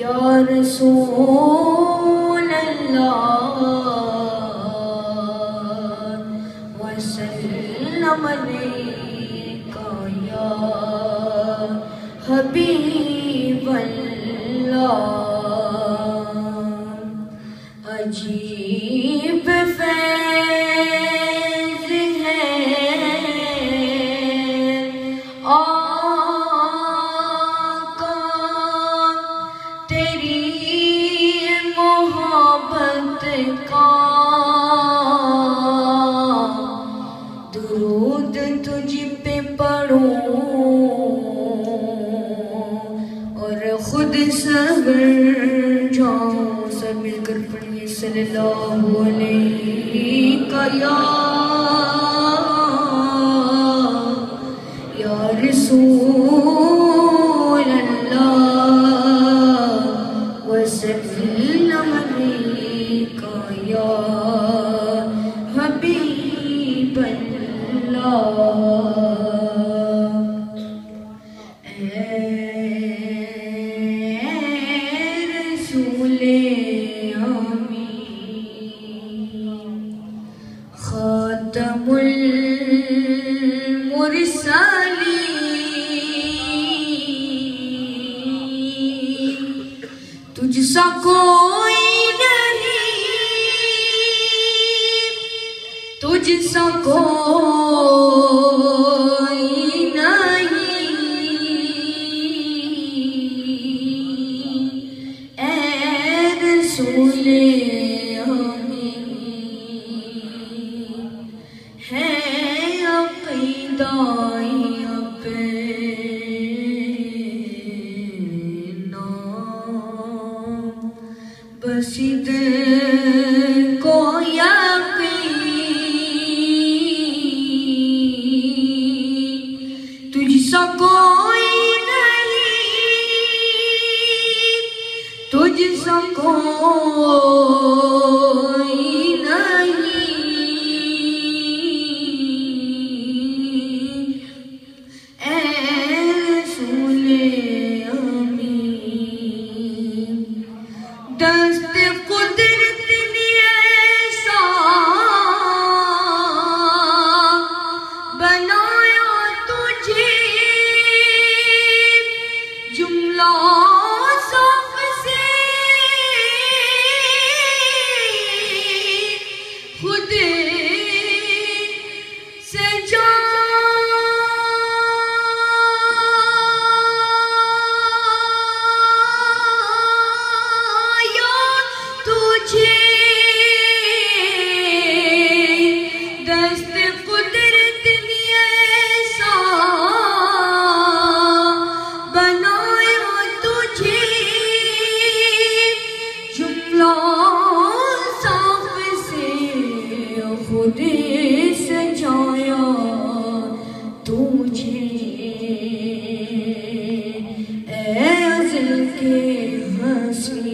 या रसूल अल्लाह वसल्लम अलैका या हबीब अल्लाह। अजीब फैज़ है आका तेरी मोहब्बत का, दुरूद तुझ पे पढ़ूं और खुद सवर जाऊं। सब मिलकर पढ़िए सल्लल्लाहु अलैहि या रसूल अल्लाह वसल्लम अलैका या हबीब अल्लाह। खातमुल मुरसलीन तुझसा कोई नहीं, तुझसा कोई नहीं। ऐ रसूले है अक़ीदा अपना बसिद को यक़ीन तुझसा कोई नहीं, तुझसा कोई दस्त कुदरत ने ऐसा बनाया तुझे, जुमला सौफ से खुद सजा खुद सजाया तुझे। ऐ अज़ल के हंसी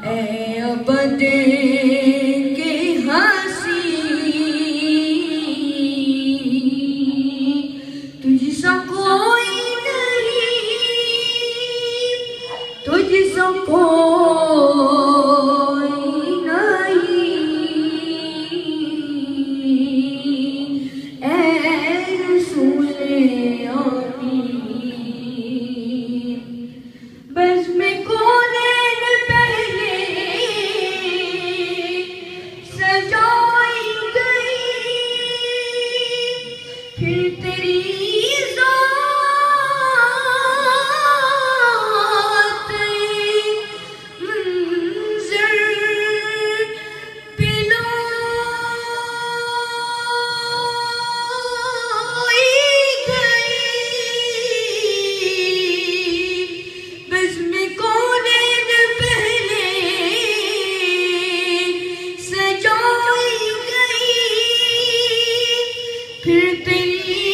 ऐ अबद के हंसी तुझसा कोई नहीं, तुझसा कोई बस में कोनेन पहले सजाई गई, फिर तेरी ज़ात मंज़र फिर तेरी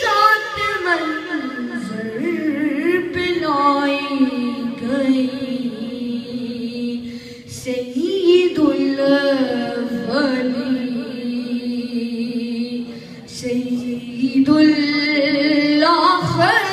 ज़ात मंज़र पिलाई गई। सय्यिदुल अव्वलीन सय्यिदुल पर